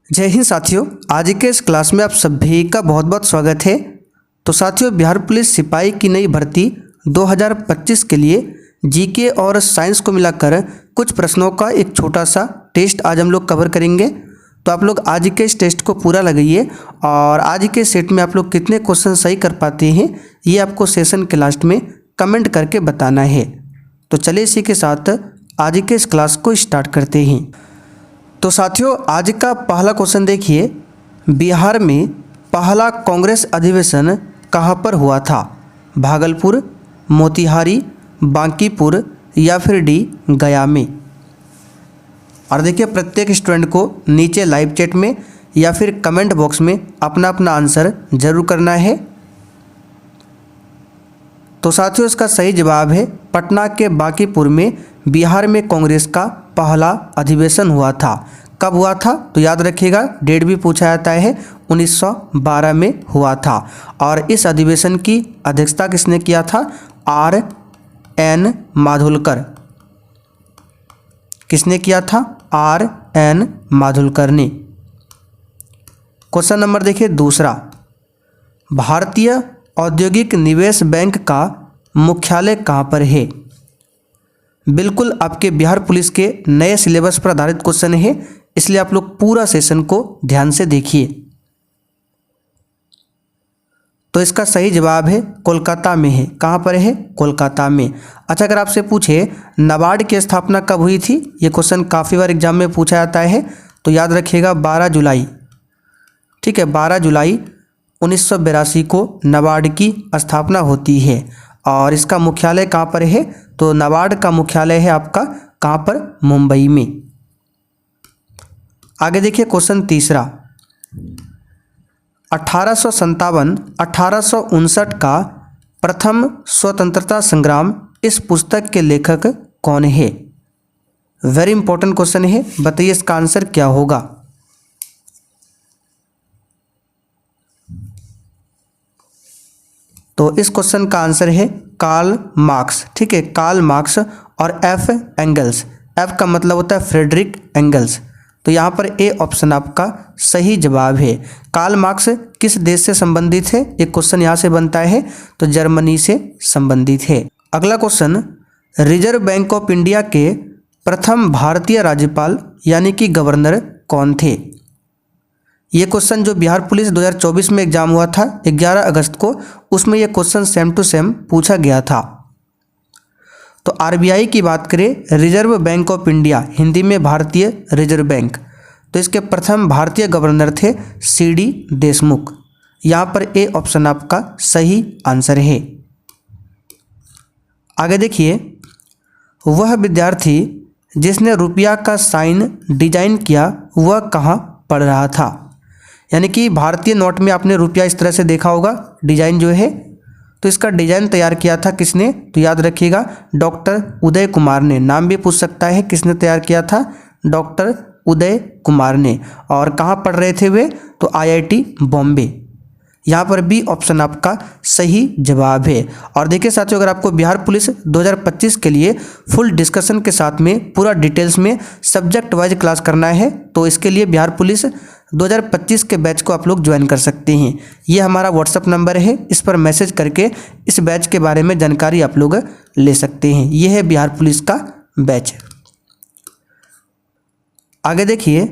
जय हिंद साथियों, आज के इस क्लास में आप सभी का बहुत बहुत स्वागत है। तो साथियों, बिहार पुलिस सिपाही की नई भर्ती 2025 के लिए जीके और साइंस को मिलाकर कुछ प्रश्नों का एक छोटा सा टेस्ट आज हम लोग कवर करेंगे। तो आप लोग आज के इस टेस्ट को पूरा लगाइए और आज के सेट में आप लोग कितने क्वेश्चन सही कर पाते हैं ये आपको सेशन के लास्ट में कमेंट करके बताना है। तो चलिए इसी के साथ आज के इस क्लास को स्टार्ट करते हैं। तो साथियों, आज का पहला क्वेश्चन देखिए, बिहार में पहला कांग्रेस अधिवेशन कहाँ पर हुआ था? भागलपुर, मोतिहारी, बांकीपुर या फिर डी गया में। और देखिए, प्रत्येक स्टूडेंट को नीचे लाइव चैट में या फिर कमेंट बॉक्स में अपना अपना आंसर जरूर करना है। तो साथियों, इसका सही जवाब है पटना के बांकीपुर में बिहार में कांग्रेस का पहला अधिवेशन हुआ था। कब हुआ था? तो याद रखिएगा, डेट भी पूछा जाता है, 1912 में हुआ था। और इस अधिवेशन की अध्यक्षता किसने किया था? R.N. माधुलकर। किसने किया था? R.N. माधुलकर ने। क्वेश्चन नंबर देखिए दूसरा, भारतीय औद्योगिक निवेश बैंक का मुख्यालय कहाँ पर है? बिल्कुल आपके बिहार पुलिस के नए सिलेबस पर आधारित क्वेश्चन है, इसलिए आप लोग पूरा सेशन को ध्यान से देखिए। तो इसका सही जवाब है कोलकाता में है। कहाँ पर है? कोलकाता में। अच्छा, अगर आपसे पूछे नाबार्ड की स्थापना कब हुई थी, ये क्वेश्चन काफ़ी बार एग्जाम में पूछा जाता है, तो याद रखिएगा 12 जुलाई। ठीक है, 12 जुलाई 1982 को नाबार्ड की स्थापना होती है। और इसका मुख्यालय कहाँ पर है? तो नाबार्ड का मुख्यालय है आपका कहाँ पर? मुंबई में। आगे देखिए क्वेश्चन तीसरा, 1857-1859 का प्रथम स्वतंत्रता संग्राम इस पुस्तक के लेखक कौन है? वेरी इंपॉर्टेंट क्वेश्चन है, बताइए इसका आंसर क्या होगा? तो इस क्वेश्चन का आंसर है कार्ल मार्क्स। ठीक है, कार्ल मार्क्स और एफ एंगल्स। एफ का मतलब होता है फ्रेडरिक एंगल्स। तो यहाँ पर ए ऑप्शन आपका सही जवाब है। कार्ल मार्क्स किस देश से संबंधित है? एक क्वेश्चन यहाँ से बनता है, तो जर्मनी से संबंधित है। अगला question, reserve bank of India के प्रथम भारतीय राज्यपाल यानी कि गवर्नर कौन थे? ये क्वेश्चन जो बिहार पुलिस 2024 में एग्जाम हुआ था 11 अगस्त को, उसमें ये क्वेश्चन सेम टू सेम पूछा गया था। तो आरबीआई की बात करें, reserve bank of India, Hindi में भारतीय रिजर्व बैंक, तो इसके प्रथम भारतीय गवर्नर थे सीडी देशमुख। यहाँ पर ए ऑप्शन आपका सही आंसर है। आगे देखिए, वह विद्यार्थी जिसने रुपया का साइन डिजाइन किया वह कहाँ पढ़ रहा था? यानी कि भारतीय नोट में आपने रुपया इस तरह से देखा होगा, डिजाइन जो है, तो इसका डिजाइन तैयार किया था किसने? तो याद रखिएगा डॉक्टर उदय कुमार ने। नाम भी पूछ सकता है, किसने तैयार किया था? डॉक्टर उदय कुमार ने। और कहाँ पढ़ रहे थे वे? तो IIT बॉम्बे। यहाँ पर बी ऑप्शन आपका सही जवाब है। और देखिए साथियों, अगर आपको बिहार पुलिस 2025 के लिए फुल डिस्कशन के साथ में पूरा डिटेल्स में सब्जेक्ट वाइज क्लास करना है, तो इसके लिए बिहार पुलिस 2025 के बैच को आप लोग ज्वाइन कर सकते हैं। ये हमारा व्हाट्सअप नंबर है, इस पर मैसेज करके इस बैच के बारे में जानकारी आप लोग ले सकते हैं। ये है बिहार पुलिस का बैच। आगे देखिए,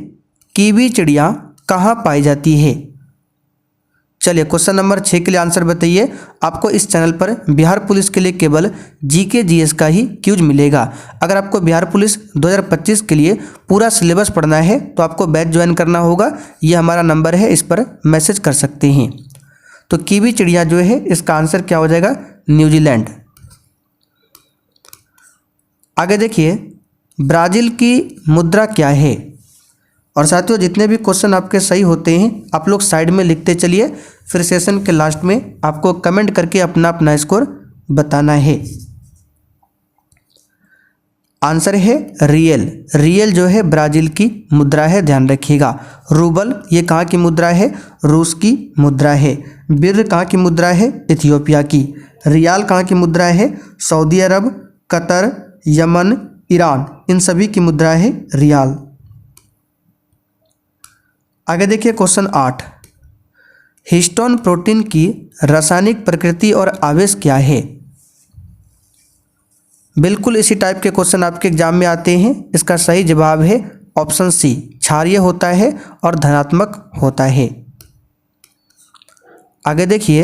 कीवी चिड़िया कहाँ पाई जाती है? चलिए क्वेश्चन नंबर 6 के लिए आंसर बताइए। आपको इस चैनल पर बिहार पुलिस के लिए केवल जीके जीएस का ही क्यूज मिलेगा। अगर आपको बिहार पुलिस 2025 के लिए पूरा सिलेबस पढ़ना है तो आपको बैच ज्वाइन करना होगा। ये हमारा नंबर है, इस पर मैसेज कर सकते हैं। तो कीवी चिड़िया जो है, इसका आंसर क्या हो जाएगा? न्यूजीलैंड। आगे देखिए, ब्राज़ील की मुद्रा क्या है? और साथियों, जितने भी क्वेश्चन आपके सही होते हैं आप लोग साइड में लिखते चलिए, फिर सेशन के लास्ट में आपको कमेंट करके अपना अपना स्कोर बताना है। आंसर है रियल। रियल जो है ब्राज़ील की मुद्रा है, ध्यान रखिएगा। रूबल ये कहाँ की मुद्रा है? रूस की मुद्रा है। बिर कहाँ की मुद्रा है? इथियोपिया की। रियाल कहाँ की मुद्रा है? सऊदी अरब, कतर, यमन, ईरान, इन सभी की मुद्रा है रियाल। आगे देखिए क्वेश्चन 8, हिस्टोन प्रोटीन की रासायनिक प्रकृति और आवेश क्या है। बिल्कुल इसी टाइप के क्वेश्चन आपके एग्जाम में आते हैं। इसका सही जवाब है ऑप्शन सी, क्षारीय होता है और धनात्मक होता है। आगे देखिए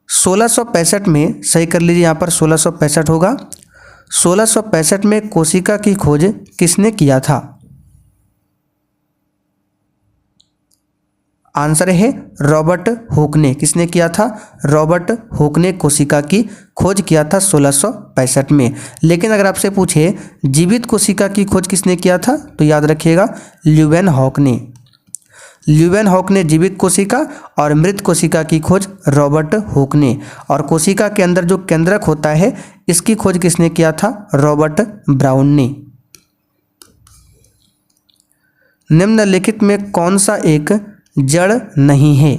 1665 में, सही कर लीजिए, यहाँ पर 1665 होगा। 1665 में कोशिका की खोज किसने किया था। आंसर है रॉबर्ट हुक ने। किसने किया था? रॉबर्ट हुक ने कोशिका की खोज किया था 1665 में। लेकिन अगर आपसे पूछे जीवित कोशिका की खोज किसने किया था, तो याद रखिएगा ल्यूवेनहॉक ने। ल्यूवेनहॉक ने जीवित कोशिका और मृत कोशिका की खोज रॉबर्ट हुक ने। और कोशिका के अंदर जो केंद्रक होता है, इसकी खोज किसने किया था? रॉबर्ट ब्राउन ने। निम्नलिखित में कौन सा एक जड़ नहीं है?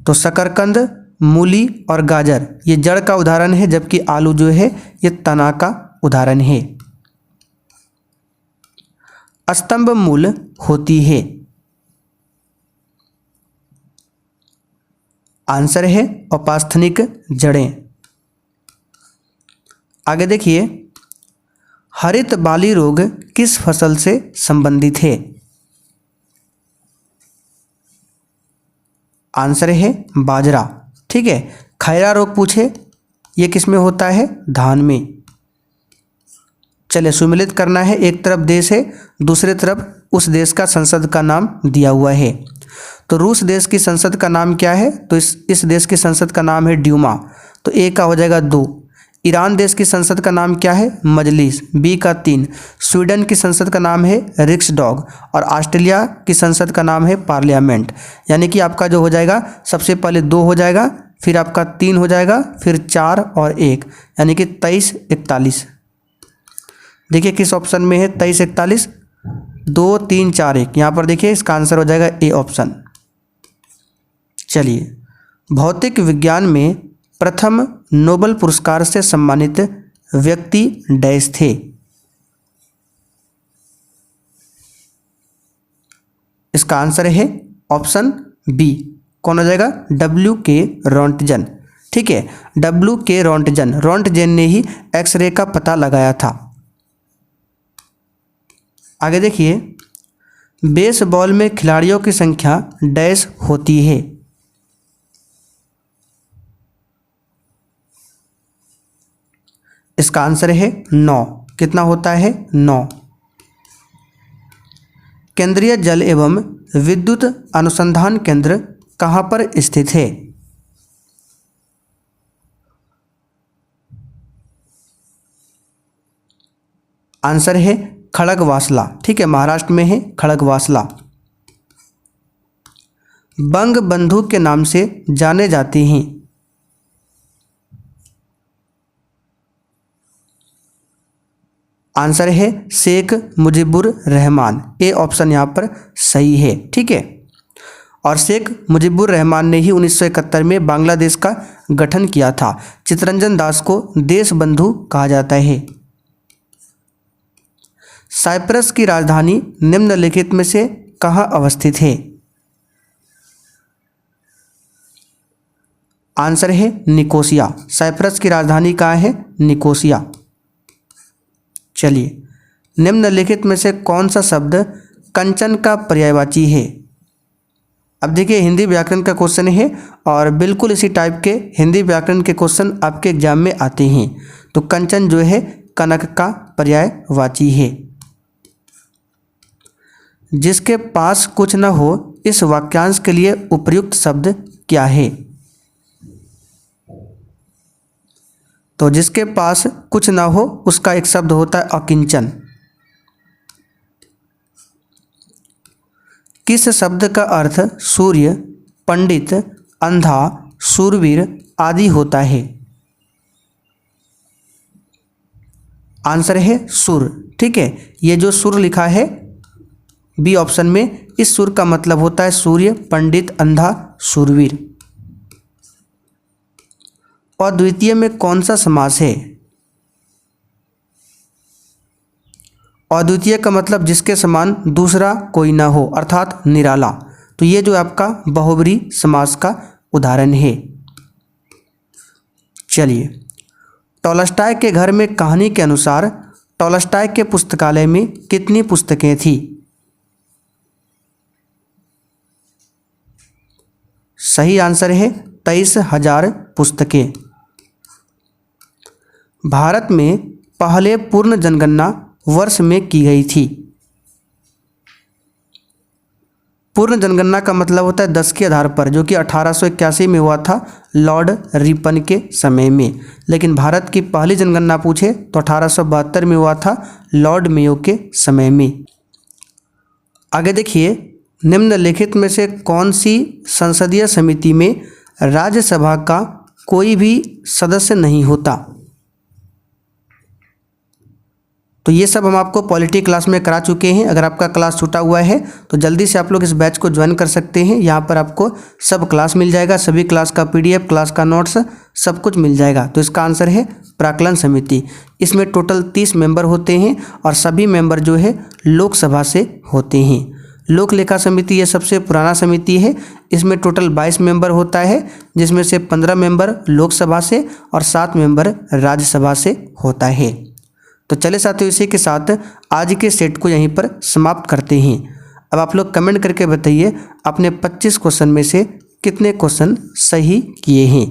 तो शकरकंद, मूली और गाजर ये जड़ का उदाहरण है, जबकि आलू जो है ये तना का उदाहरण है। स्तंभ मूल होती है। आंसर है उपास्थनिक जड़ें। आगे देखिए हरित बाली रोग किस फसल से संबंधित है? आंसर है बाजरा। ठीक है। खैरा रोग पूछे, ये किस में होता है? धान में। चलिए सुमिलित करना है। एक तरफ देश है, दूसरे तरफ उस देश का संसद का नाम दिया हुआ है। तो रूस देश की संसद का नाम क्या है? तो इस देश की संसद का नाम है ड्यूमा। तो ए का हो जाएगा 2। ईरान देश की संसद का नाम क्या है? मजलिस, बी का 3। स्वीडन की संसद का नाम है रिक्सडॉग और ऑस्ट्रेलिया की संसद का नाम है पार्लियामेंट। यानी कि आपका जो हो जाएगा सबसे पहले 2 हो जाएगा, फिर आपका 3 हो जाएगा, फिर 4 और 1, यानी कि 23 41। देखिए किस ऑप्शन में है 23 41? 2 3 4 1। यहाँ पर देखिए इसका आंसर हो जाएगा ए ऑप्शन। चलिए भौतिक विज्ञान में प्रथम नोबेल पुरस्कार से सम्मानित व्यक्ति डैश थे। इसका आंसर है ऑप्शन बी। कौन हो जाएगा? W.K. रोंटजन। ठीक है, W.K. रोंटजन। रोंटजन ने ही एक्सरे का पता लगाया था। आगे देखिए बेसबॉल में खिलाड़ियों की संख्या डैश होती है। इसका आंसर है 9। कितना होता है? 9। केंद्रीय जल एवं विद्युत अनुसंधान केंद्र कहाँ पर स्थित है? आंसर है खड़गवासला। ठीक है, महाराष्ट्र में है खड़गवासला। बंग बंधु के नाम से जाने जाते हैं। आंसर है शेख मुजीबुर रहमान। ए ऑप्शन यहाँ पर सही है। ठीक है, और शेख मुजीबुर रहमान ने ही 1971 में बांग्लादेश का गठन किया था। चित्तरंजन दास को देश बंधु कहा जाता है। साइप्रस की राजधानी निम्नलिखित में से कहाँ अवस्थित है? आंसर है निकोसिया। साइप्रस की राजधानी कहाँ है? निकोसिया। चलिए निम्नलिखित में से कौन सा शब्द कंचन का पर्यायवाची है? अब देखिए हिंदी व्याकरण का क्वेश्चन है और बिल्कुल इसी टाइप के हिंदी व्याकरण के क्वेश्चन आपके एग्जाम में आते हैं। तो कंचन जो है कनक का पर्यायवाची है। जिसके पास कुछ न हो इस वाक्यांश के लिए उपयुक्त शब्द क्या है? तो जिसके पास कुछ ना हो उसका एक शब्द होता है अकिंचन। किस शब्द का अर्थ सूर्य, पंडित, अंधा, शूरवीर आदि होता है? आंसर है सुर। ठीक है, ये जो सुर लिखा है बी ऑप्शन में, इस सुर का मतलब होता है सूर्य, पंडित, अंधा, शूरवीर। और द्वितीय में कौन सा समास है? अद्वितीय का मतलब जिसके समान दूसरा कोई ना हो, अर्थात निराला। तो ये जो आपका बहुब्री समास का उदाहरण है। चलिए, टॉलस्टॉय के घर में कहानी के अनुसार टॉलस्टॉय के पुस्तकालय में कितनी पुस्तकें थी? सही आंसर है 23,000 पुस्तकें। भारत में पहले पूर्ण जनगणना वर्ष में की गई थी। पूर्ण जनगणना का मतलब होता है 10 के आधार पर, जो कि 1881 में हुआ था लॉर्ड रिपन के समय में। लेकिन भारत की पहली जनगणना पूछे तो 1872 में हुआ था लॉर्ड मेयो के समय में। आगे देखिए, निम्नलिखित में से कौन सी संसदीय समिति में राज्यसभा का कोई भी सदस्य नहीं होता? तो ये सब हम आपको पॉलिटी क्लास में करा चुके हैं। अगर आपका क्लास छूटा हुआ है तो जल्दी से आप लोग इस बैच को ज्वाइन कर सकते हैं। यहाँ पर आपको सब क्लास मिल जाएगा, सभी क्लास का PDF, क्लास का नोट्स, सब कुछ मिल जाएगा। तो इसका आंसर है प्राक्कलन समिति। इसमें टोटल 30 मेंबर होते हैं और सभी मेंबर जो है लोकसभा से होते हैं। लोक लेखा समिति ये सबसे पुराना समिति है। इसमें टोटल 22 मेंबर होता है, जिसमें से 15 मेंबर लोकसभा से और 7 मेंबर राज्यसभा से होता है। तो चले साथियों, इसी के साथ आज के सेट को यहीं पर समाप्त करते हैं। अब आप लोग कमेंट करके बताइए अपने 25 क्वेश्चन में से कितने क्वेश्चन सही किए हैं।